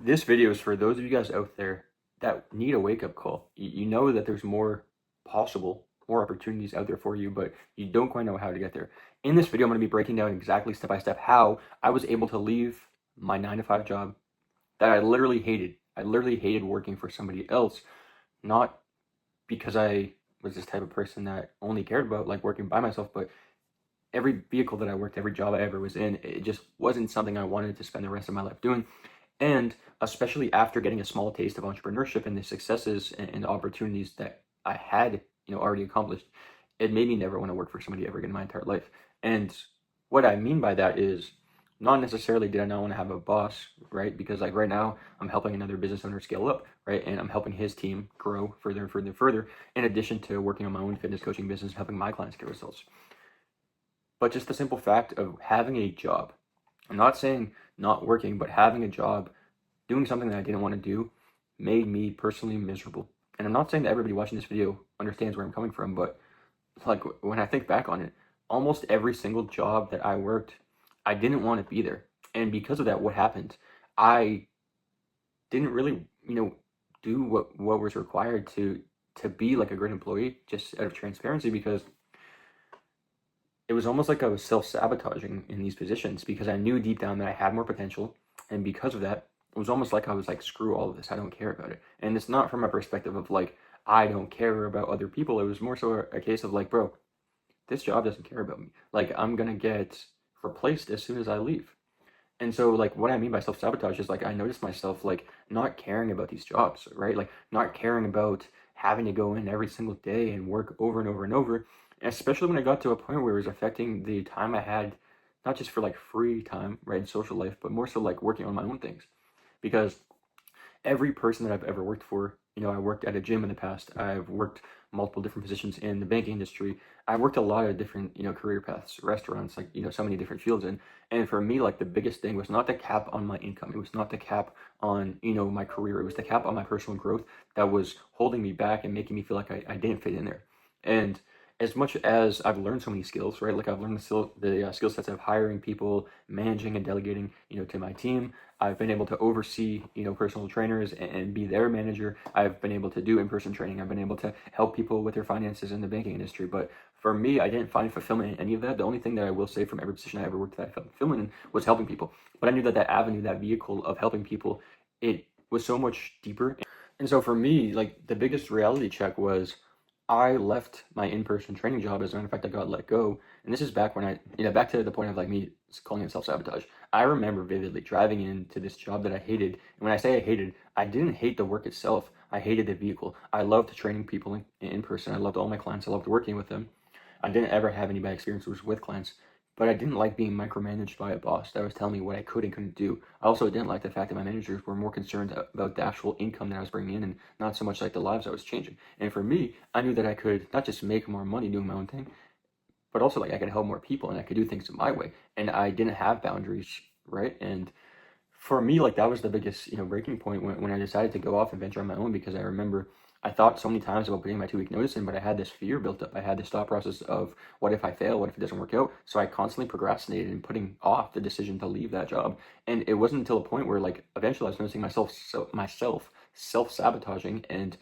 This video is for those of you guys out there that need a wake-up call. You know that there's more possible, more opportunities out there for you, but you don't quite know how to get there. In this video, I'm going to be breaking down exactly step by step how I was able to leave my 9 to 5 job that I literally hated. I literally hated working for somebody else, not because I was this type of person that only cared about like working by myself, but every vehicle that I worked, every job I ever was in, it just wasn't something I wanted to spend the rest of my life doing. And especially after getting a small taste of entrepreneurship and the successes and the opportunities that I had, already accomplished, it made me never want to work for somebody ever again in my entire life. And what I mean by that is not necessarily did I not want to have a boss, right? Because like right now I'm helping another business owner scale up, right? And I'm helping his team grow further and further and further, in addition to working on my own fitness coaching business, helping my clients get results. But just the simple fact of having a job, I'm not saying not working, but having a job, doing something that I didn't want to do, made me personally miserable. And I'm not saying that everybody watching this video understands where I'm coming from, but like when I think back on it, almost every single job that I worked, I didn't want to be there. And because of that, what happened? I didn't really, do what was required to be like a great employee, just out of transparency, because it was almost like I was self-sabotaging in these positions because I knew deep down that I had more potential. And because of that, it was almost like I was like, screw all of this. I don't care about it. And it's not from a perspective of like, I don't care about other people. It was more so a case of like, bro, this job doesn't care about me. Like, I'm going to get replaced as soon as I leave. And so, like, what I mean by self-sabotage is like, I noticed myself like not caring about these jobs, right? Like, not caring about having to go in every single day and work over and over and over, especially when I got to a point where it was affecting the time I had, not just for like free time, right, in social life, but more so like working on my own things. Because every person that I've ever worked for, I worked at a gym in the past. I've worked multiple different positions in the banking industry. I've worked a lot of different, career paths, restaurants, like, so many different fields. And for me, like the biggest thing was not the cap on my income. It was not the cap on, my career. It was the cap on my personal growth that was holding me back and making me feel like I didn't fit in there. And as much as I've learned so many skills, right? Like I've learned the skill sets of hiring people, managing and delegating, to my team. I've been able to oversee, personal trainers and be their manager. I've been able to do in-person training. I've been able to help people with their finances in the banking industry. But for me, I didn't find fulfillment in any of that. The only thing that I will say from every position I ever worked that I felt fulfillment in was helping people. But I knew that that avenue, that vehicle of helping people, it was so much deeper. And so for me, like the biggest reality check was I left my in-person training job. As a matter of fact, I got let go. And this is back when back to the point of like me calling it self-sabotage. I remember vividly driving into this job that I hated. And when I say I hated, I didn't hate the work itself. I hated the vehicle. I loved training people in person. I loved all my clients. I loved working with them. I didn't ever have any bad experiences with clients, but I didn't like being micromanaged by a boss that was telling me what I could and couldn't do. I also didn't like the fact that my managers were more concerned about the actual income that I was bringing in and not so much like the lives I was changing. And for me, I knew that I could not just make more money doing my own thing, but also like I could help more people and I could do things my way. And I didn't have boundaries, right? And for me, like that was the biggest, breaking point when I decided to go off and venture on my own, because I remember I thought so many times about putting my 2 week notice in, but I had this fear built up. I had this thought process of what if I fail? What if it doesn't work out? So I constantly procrastinated and putting off the decision to leave that job. And it wasn't until a point where like eventually I was noticing myself self-sabotaging and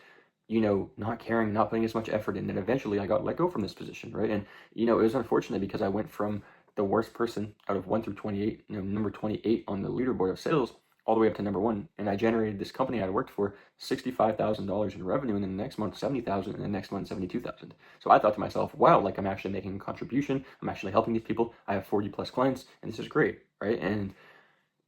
not caring, not putting as much effort in, that eventually I got let go from this position, right? And it was unfortunate because I went from the worst person out of 1 through 28, number 28 on the leaderboard of sales, all the way up to number 1. And I generated this company I worked for $65,000 in revenue, and then the next month 70,000, and the next month 72,000. So I thought to myself, wow, like I'm actually making a contribution. I'm actually helping these people. I have 40 plus clients, and this is great, right? And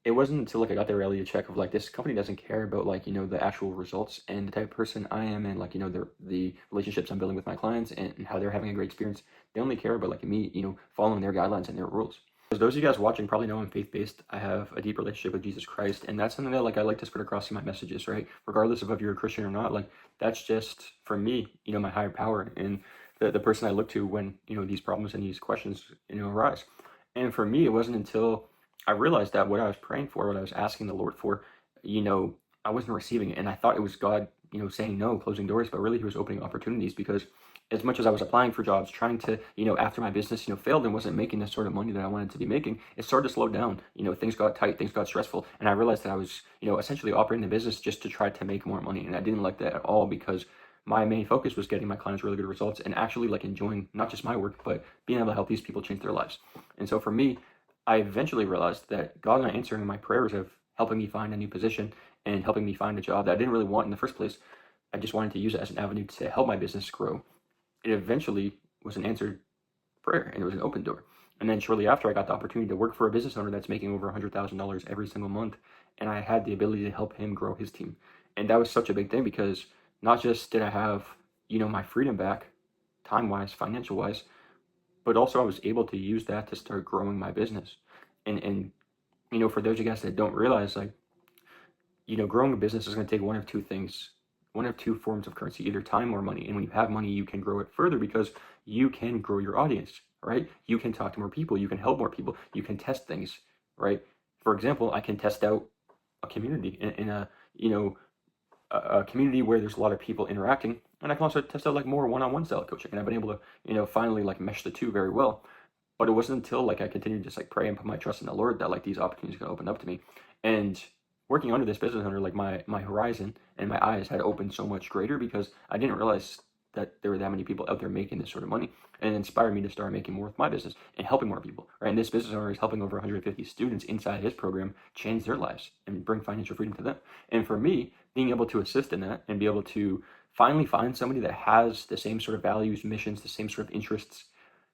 it wasn't until like I got the reality check of like this company doesn't care about like the actual results and the type of person I am, and like the relationships I'm building with my clients and how they're having a great experience. They only care about like me following their guidelines and their rules. Because those of you guys watching probably know I'm faith-based. I have a deep relationship with Jesus Christ, and that's something that like I like to spread across in my messages, right? Regardless of if you're a Christian or not, like that's just for me, my higher power and the person I look to when these problems and these questions arise. And for me, it wasn't until I realized that what I was praying for, what I was asking the Lord for, I wasn't receiving it. And I thought it was God, saying no, closing doors, but really he was opening opportunities, because as much as I was applying for jobs, trying to, after my business, failed and wasn't making the sort of money that I wanted to be making, it started to slow down. Things got tight, things got stressful. And I realized that I was, essentially operating the business just to try to make more money. And I didn't like that at all, because my main focus was getting my clients really good results and actually like enjoying not just my work, but being able to help these people change their lives. And so for me, I eventually realized that God not answering my prayers of helping me find a new position and helping me find a job that I didn't really want in the first place. I just wanted to use it as an avenue to help my business grow. It eventually was an answered prayer, and it was an open door. And then shortly after, I got the opportunity to work for a business owner that's making over $100,000 every single month, and I had the ability to help him grow his team. And that was such a big thing, because not just did I have, my freedom back, time-wise, financial-wise, but also I was able to use that to start growing my business. And for those of you guys that don't realize, like, growing a business is going to take one of two things, one of two forms of currency, either time or money. And when you have money, you can grow it further, because you can grow your audience, right? You can talk to more people, you can help more people, you can test things, right? For example, I can test out a community in a community where there's a lot of people interacting, and I can also test out like more one-on-one style coaching. And I've been able to, finally like mesh the two very well. But it wasn't until like I continued to just like pray and put my trust in the Lord that like these opportunities could open up to me. And working under this business owner, like my horizon and my eyes had opened so much greater, because I didn't realize that there were that many people out there making this sort of money, and it inspired me to start making more with my business and helping more people, right? And this business owner is helping over 150 students inside his program change their lives and bring financial freedom to them. And for me, being able to assist in that and be able to finally find somebody that has the same sort of values, missions, the same sort of interests,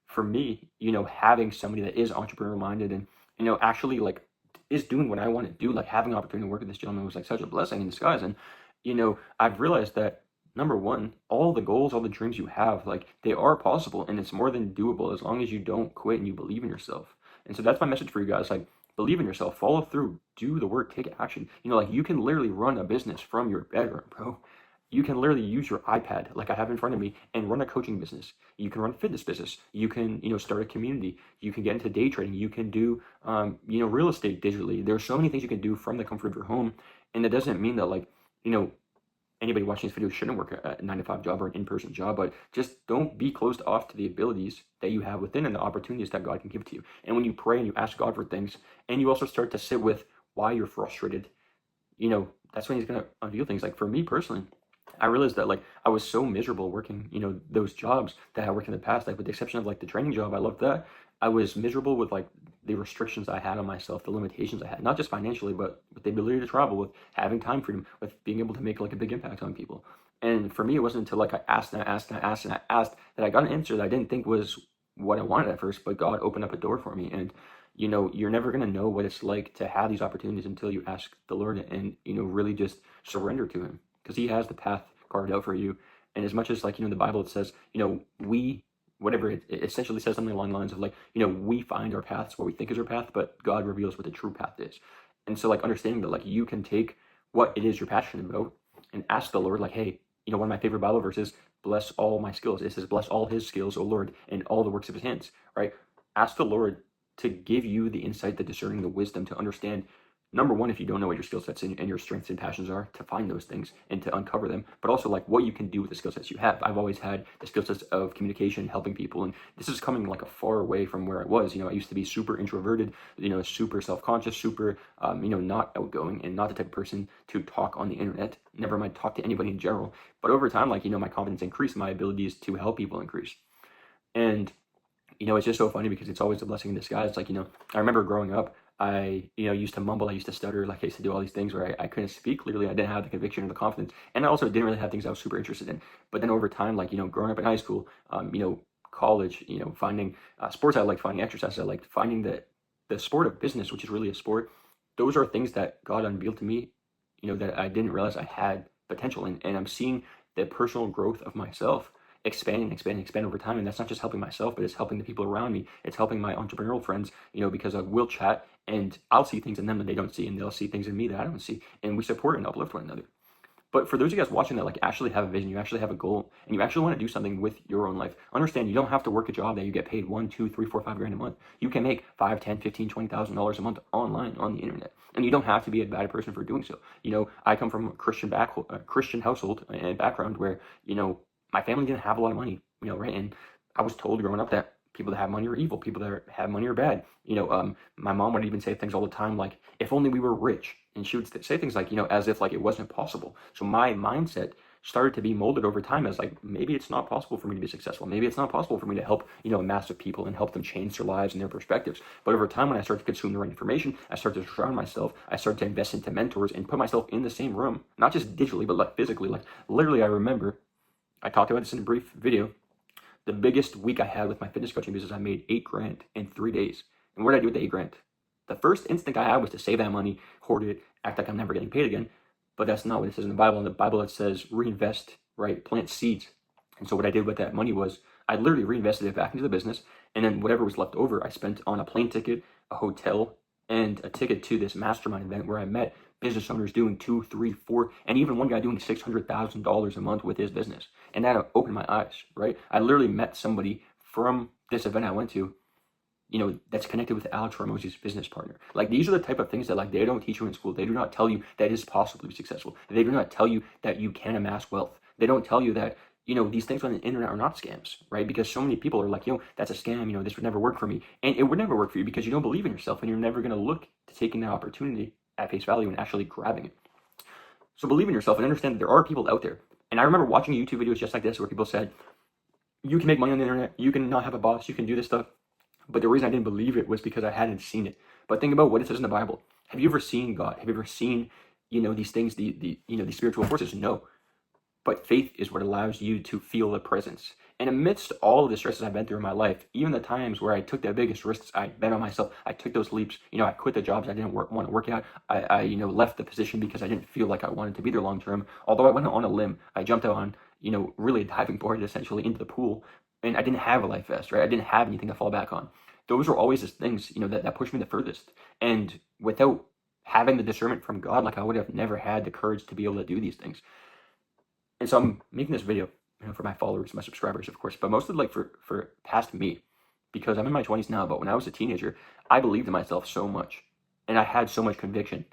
for me, having somebody that is entrepreneur minded and, actually like is doing what I want to do, like having an opportunity to work with this gentleman was like such a blessing in disguise. And, I've realized that number one, all the goals, all the dreams you have, like they are possible, and it's more than doable as long as you don't quit and you believe in yourself. And so that's my message for you guys. Like, believe in yourself, follow through, do the work, take action. Like you can literally run a business from your bedroom, bro. You can literally use your iPad, like I have in front of me, and run a coaching business. You can run a fitness business. You can, start a community. You can get into day trading. You can do, real estate digitally. There's so many things you can do from the comfort of your home. And it doesn't mean that like, anybody watching this video shouldn't work a 9-to-5 job or an in-person job, but just don't be closed off to the abilities that you have within and the opportunities that God can give to you. And when you pray and you ask God for things, and you also start to sit with why you're frustrated, that's when He's going to unveil things. Like for me personally, I realized that like I was so miserable working, those jobs that I worked in the past, like with the exception of like the training job, I loved that. I was miserable with like the restrictions I had on myself, the limitations I had, not just financially, but with the ability to travel, with having time freedom, with being able to make like a big impact on people. And for me, it wasn't until like I asked and I asked and I asked and I asked that I got an answer that I didn't think was what I wanted at first, but God opened up a door for me. And you're never going to know what it's like to have these opportunities until you ask the Lord and, really just surrender to Him, because He has the path carved out for you. And as much as like, the Bible, it says, whatever it essentially says something along the lines of like, we find our paths, what we think is our path, but God reveals what the true path is. And so like understanding that like you can take what it is you're passionate about and ask the Lord, like, hey, one of my favorite Bible verses, bless all my skills. It says, bless all His skills, O Lord, and all the works of His hands, right? Ask the Lord to give you the insight, the discerning, the wisdom to understand, number one, if you don't know what your skill sets and your strengths and passions are, to find those things and to uncover them, but also like what you can do with the skill sets you have. I've always had the skill sets of communication, helping people, and this is coming like a far away from where I was. I used to be super introverted, super self-conscious, super, not outgoing, and not the type of person to talk on the internet, never mind talk to anybody in general. But over time, like, my confidence increased, my abilities to help people increase. And it's just so funny because it's always a blessing in disguise. Like, I remember growing up, I, used to mumble, I used to stutter, like I used to do all these things where I couldn't speak clearly. I didn't have the conviction or the confidence. And I also didn't really have things I was super interested in. But then over time, like, growing up in high school, college, finding sports I liked, finding exercise I liked, finding the sport of business, which is really a sport. Those are things that God unveiled to me, that I didn't realize I had potential in. And I'm seeing the personal growth of myself expand over time. And that's not just helping myself, but it's helping the people around me. It's helping my entrepreneurial friends, because we'll chat and I'll see things in them that they don't see, and they'll see things in me that I don't see. And we support and uplift one another. But for those of you guys watching that like actually have a vision, you actually have a goal, and you actually want to do something with your own life, understand you don't have to work a job that you get paid $1, $2, $3, $4, $5 grand a month. You can make $5, $10, $15, $20,000 a month online on the internet. And you don't have to be a bad person for doing so. I come from a Christian household and background where, my family didn't have a lot of money. right? And I was told growing up that people that have money are evil, people that have money are bad. My mom would even say things all the time like, if only we were rich. And she would say things like, as if like it wasn't possible. So my mindset started to be molded over time as like, maybe it's not possible for me to be successful. Maybe it's not possible for me to help, massive people and help them change their lives and their perspectives. But over time, when I started to consume the right information, I started to surround myself, I started to invest into mentors and put myself in the same room, not just digitally, but like physically. Like literally, I remember, I talked about this in a brief video, the biggest week I had with my fitness coaching business, I made $8,000 in 3 days. And what did I do with the $8,000? The first instinct I had was to save that money, hoard it, act like I'm never getting paid again. But that's not what it says in the Bible. In the Bible, it says reinvest, right? Plant seeds. And so what I did with that money was I literally reinvested it back into the business. And then whatever was left over, I spent on a plane ticket, a hotel, and a ticket to this mastermind event where I met business owners doing 2, 3, 4, and even one guy doing $600,000 a month with his business. And that opened my eyes, right? I literally met somebody from this event I went to, that's connected with Alex Hormozzi's business partner. Like, these are the type of things that like they don't teach you in school. They do not tell you that it is possible to be successful. They do not tell you that you can amass wealth. They don't tell you that, these things on the internet are not scams, right? Because so many people are like, that's a scam, this would never work for me. And it would never work for you because you don't believe in yourself and you're never going to look to taking that opportunity at face value and actually grabbing it. So believe in yourself and understand that there are people out there. And I remember watching YouTube videos just like this where people said, you can make money on the internet, you can not have a boss, you can do this stuff. But the reason I didn't believe it was because I hadn't seen it. But think about what it says in the Bible. Have you ever seen God? Have you ever seen, these things, these spiritual forces? No. But faith is what allows you to feel the presence. And amidst all of the stresses I've been through in my life, even the times where I took the biggest risks, I bet on myself, I took those leaps, I quit the jobs I didn't want to work at, I left the position because I didn't feel like I wanted to be there long term. Although I went on a limb, I jumped out on, really a diving board essentially into the pool, and I didn't have a life vest, right? I didn't have anything to fall back on. Those were always the things, that pushed me the furthest. And without having the discernment from God, like I would have never had the courage to be able to do these things. And so I'm making this video, for my followers, my subscribers, of course, but mostly like for past me, because I'm in my 20s now. But when I was a teenager, I believed in myself so much and I had so much conviction.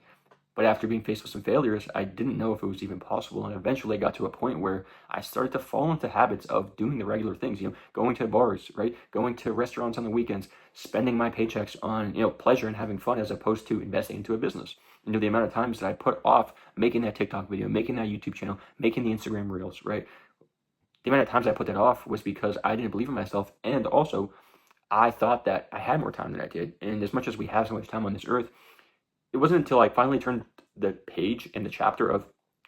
But after being faced with some failures, I didn't know if it was even possible. And eventually I got to a point where I started to fall into habits of doing the regular things, going to bars, right? Going to restaurants on the weekends, spending my paychecks on, pleasure and having fun as opposed to investing into a business. The amount of times that I put off making that TikTok video, making that YouTube channel, making the Instagram reels, right? The amount of times I put that off was because I didn't believe in myself. And also I thought that I had more time than I did. And as much as we have so much time on this earth, it wasn't until I finally turned the page in the chapter of,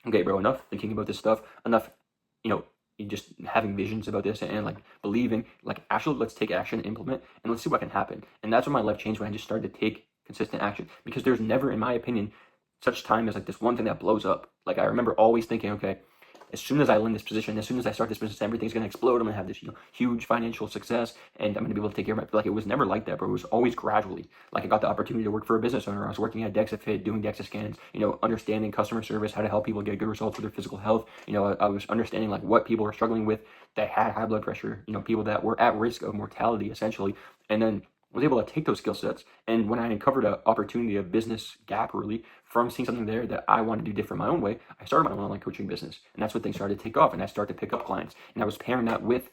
okay, bro, enough thinking about this stuff, enough, just having visions about this and like believing, like actually let's take action, implement, and let's see what can happen. And that's when my life changed, when I just started to take consistent action, because there's never, in my opinion, such time as like this one thing that blows up. Like I remember always thinking, okay, as soon as I land this position, as soon as I start this business, everything's going to explode. I'm going to have this, huge financial success, and I'm going to be able to take care of it. Like, it was never like that, but it was always gradually. Like, I got the opportunity to work for a business owner. I was working at DexaFit, doing DEXA scans, understanding customer service, how to help people get good results with their physical health. I was understanding like what people were struggling with that had high blood pressure, people that were at risk of mortality, essentially. And then was able to take those skill sets, and when I uncovered an opportunity, a business gap really, from seeing something there that I wanted to do different my own way, I started my own online coaching business. And that's when things started to take off, and I started to pick up clients. And I was pairing that with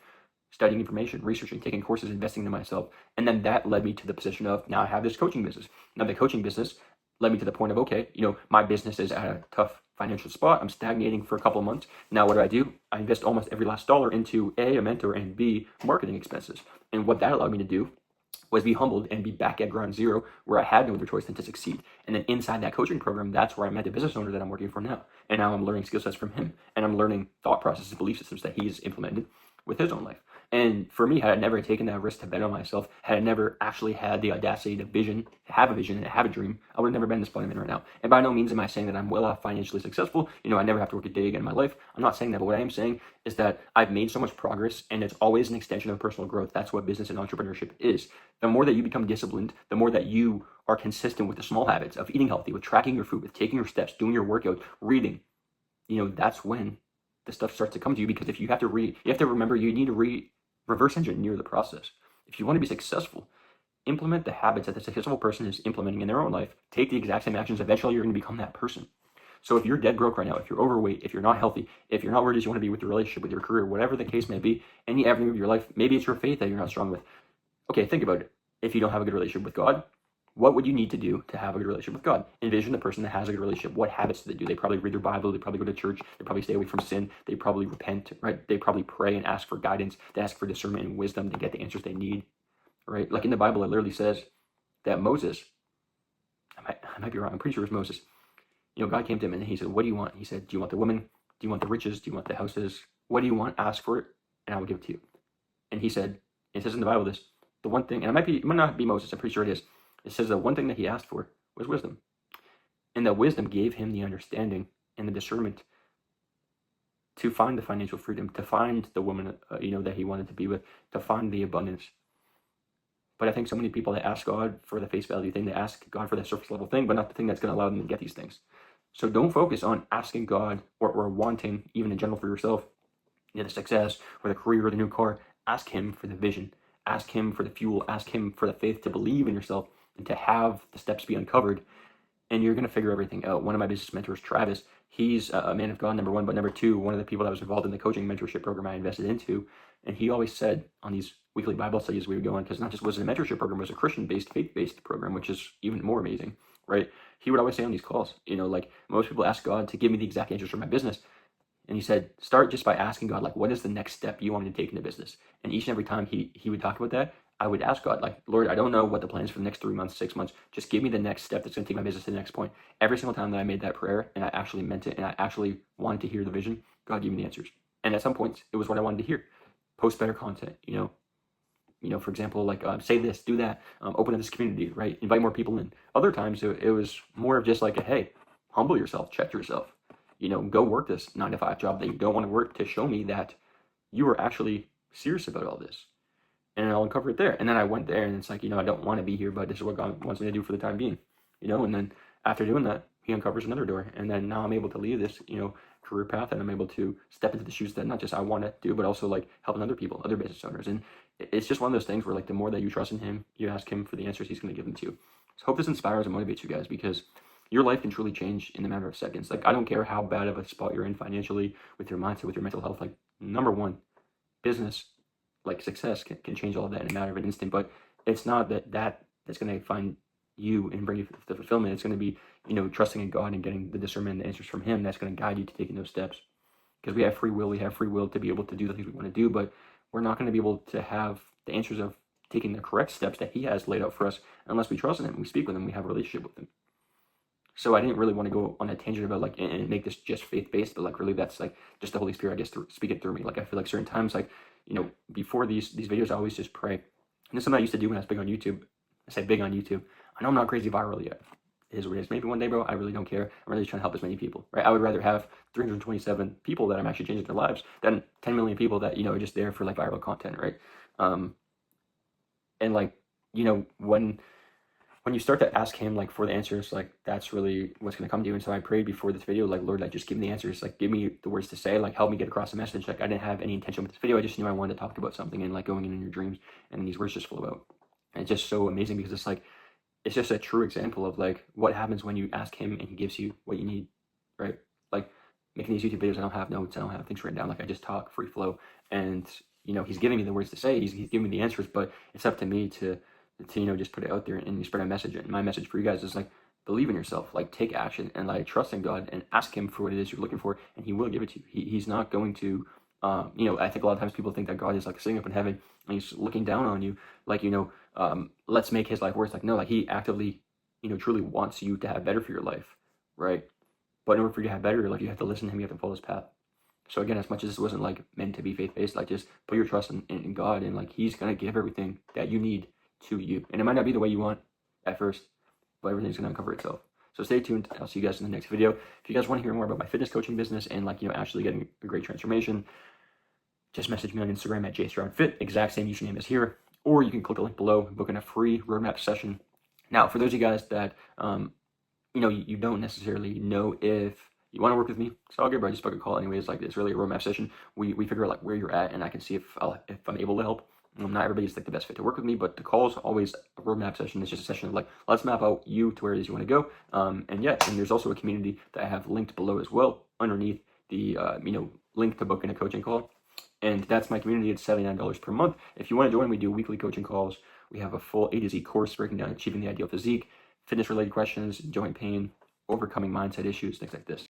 studying information, researching, taking courses, investing in myself. And then that led me to the position of, now I have this coaching business. Now the coaching business led me to the point of, okay, my business is at a tough financial spot. I'm stagnating for a couple of months. Now what do? I invest almost every last dollar into A, a mentor, and B, marketing expenses. And what that allowed me to do was be humbled and be back at ground zero, where I had no other choice than to succeed. And then inside that coaching program, that's where I met the business owner that I'm working for now. And now I'm learning skill sets from him, and I'm learning thought processes, belief systems that he's implemented with his own life. And for me, had I never taken that risk to bet on myself, had I never actually had the audacity to have a vision and have a dream, I would have never been in the spot I'm in right now. And by no means am I saying that I'm well off, financially successful. I never have to work a day again in my life. I'm not saying that, but what I am saying is that I've made so much progress, and it's always an extension of personal growth. That's what business and entrepreneurship is. The more that you become disciplined, the more that you are consistent with the small habits of eating healthy, with tracking your food, with taking your steps, doing your workout, reading, that's when the stuff starts to come to you. Because if you have to read, you have to remember, you need to reverse engineer the process. If you want to be successful, implement the habits that the successful person is implementing in their own life. Take the exact same actions. Eventually, you're going to become that person. So if you're dead broke right now, if you're overweight, if you're not healthy, if you're not where it is you want to be with your relationship, with your career, whatever the case may be, any avenue of your life, maybe it's your faith that you're not strong with. Okay, think about it. If you don't have a good relationship with God, what would you need to do to have a good relationship with God? Envision the person that has a good relationship. What habits do they do? They probably read their Bible. They probably go to church. They probably stay away from sin. They probably repent, right? They probably pray and ask for guidance. They ask for discernment and wisdom to get the answers they need, right? Like in the Bible, it literally says that Moses, I might be wrong. I'm pretty sure it was Moses. God came to him and he said, what do you want? He said, do you want the woman? Do you want the riches? Do you want the houses? What do you want? Ask for it and I will give it to you. And he said, it says in the Bible this, the one thing, and it might not be Moses, I'm pretty sure it is. It says the one thing that he asked for was wisdom. And that wisdom gave him the understanding and the discernment to find the financial freedom, to find the woman, that he wanted to be with, to find the abundance. But I think so many people that ask God for the face value thing, they ask God for the surface level thing, but not the thing that's going to allow them to get these things. So don't focus on asking God or wanting, even in general for yourself, the success or the career or the new car. Ask him for the vision. Ask him for the fuel. Ask him for the faith to believe in yourself and to have the steps be uncovered. And you're going to figure everything out. One of my business mentors, Travis, he's a man of God, number one, but number two, one of the people that was involved in the coaching mentorship program I invested into. And he always said on these weekly Bible studies we would go on, because not just was it a mentorship program, it was a Christian-based, faith-based program, which is even more amazing, right? He would always say on these calls, like most people ask God to give me the exact answers for my business. And he said, start just by asking God, like, what is the next step you want me to take in the business? And each and every time he would talk about that, I would ask God, like, Lord, I don't know what the plan is for the next 3 months, 6 months. Just give me the next step that's going to take my business to the next point. Every single time that I made that prayer and I actually meant it and I actually wanted to hear the vision, God gave me the answers. And at some points, it was what I wanted to hear. Post better content, for example, like say this, do that, open up this community, right? Invite more people in. Other times it was more of just like, hey, humble yourself, check yourself. Go work this 9-to-5 job that you don't want to work to show me that you are actually serious about all this. And I'll uncover it there. And then I went there and it's like, I don't want to be here, but this is what God wants me to do for the time being, and then after doing that, he uncovers another door. And then now I'm able to leave this, career path, and I'm able to step into the shoes that not just I want to do, but also like helping other people, other business owners. And it's just one of those things where like the more that you trust in him, you ask him for the answers, he's going to give them to you. So I hope this inspires and motivates you guys, because your life can truly change in a matter of seconds. Like, I don't care how bad of a spot you're in financially, with your mindset, with your mental health. Like, number one, business, like success can change all of that in a matter of an instant. But it's not that's going to find you and bring you the fulfillment. It's going to be, trusting in God and getting the discernment and the answers from him that's going to guide you to taking those steps. Because we have free will. We have free will to be able to do the things we want to do, but we're not going to be able to have the answers of taking the correct steps that he has laid out for us unless we trust in him, we speak with him, we have a relationship with him. So I didn't really want to go on a tangent about like and make this just faith-based, but like really that's like just the Holy Spirit, I guess, speaking through me. Like I feel like certain times, like, before these videos, I always just pray. And this is something I used to do when I was big on YouTube. I say big on YouTube. I know I'm not crazy viral yet. It is what it is. Maybe one day, bro, I really don't care. I'm really trying to help as many people, right? I would rather have 327 people that I'm actually changing their lives than 10 million people that, are just there for like viral content, right? And like, when you start to ask him like for the answers, like that's really what's going to come to you. And so I prayed before this video, like, Lord, like just give me the answers, like give me the words to say, like help me get across the message. Like I didn't have any intention with this video. I just knew I wanted to talk about something and like going in your dreams, and then these words just flow out. And it's just so amazing because it's like, it's just a true example of like what happens when you ask him and he gives you what you need, right? Like making these YouTube videos, I don't have notes, I don't have things written down. Like I just talk free flow, and he's giving me the words to say, he's giving me the answers, but it's up to me to just put it out there and spread a message. And my message for you guys is like, believe in yourself, like take action and like trust in God and ask him for what it is you're looking for, and he will give it to you. He's not going to, I think a lot of times people think that God is like sitting up in heaven and he's looking down on you, like, let's make his life worse. Like, no, like he actively, truly wants you to have better for your life, right? But in order for you to have better, like you have to listen to him, you have to follow his path. So again, as much as this wasn't like meant to be faith-based, like just put your trust in God, and like he's going to give everything that you need to you. And it might not be the way you want at first, but everything's going to uncover itself. So stay tuned. I'll see you guys in the next video. If you guys want to hear more about my fitness coaching business and like, actually getting a great transformation, just message me on Instagram at jstroudfit, exact same username as here, or you can click the link below, book in a free roadmap session. Now, for those of you guys that, you don't necessarily know if you want to work with me, it's all good, bro. Just book a call anyways. Like, it's really a roadmap session. We figure out like where you're at, and I can see if I'm able to help. Not everybody's like the best fit to work with me, but the call is always a roadmap session. It's just a session of like, let's map out you to where it is you want to go. And yeah, and there's also a community that I have linked below as well, underneath the link to book in a coaching call. And that's my community. It's $79 per month. If you want to join, we do weekly coaching calls. We have a full A to Z course breaking down achieving the ideal physique, fitness related questions, joint pain, overcoming mindset issues, things like this.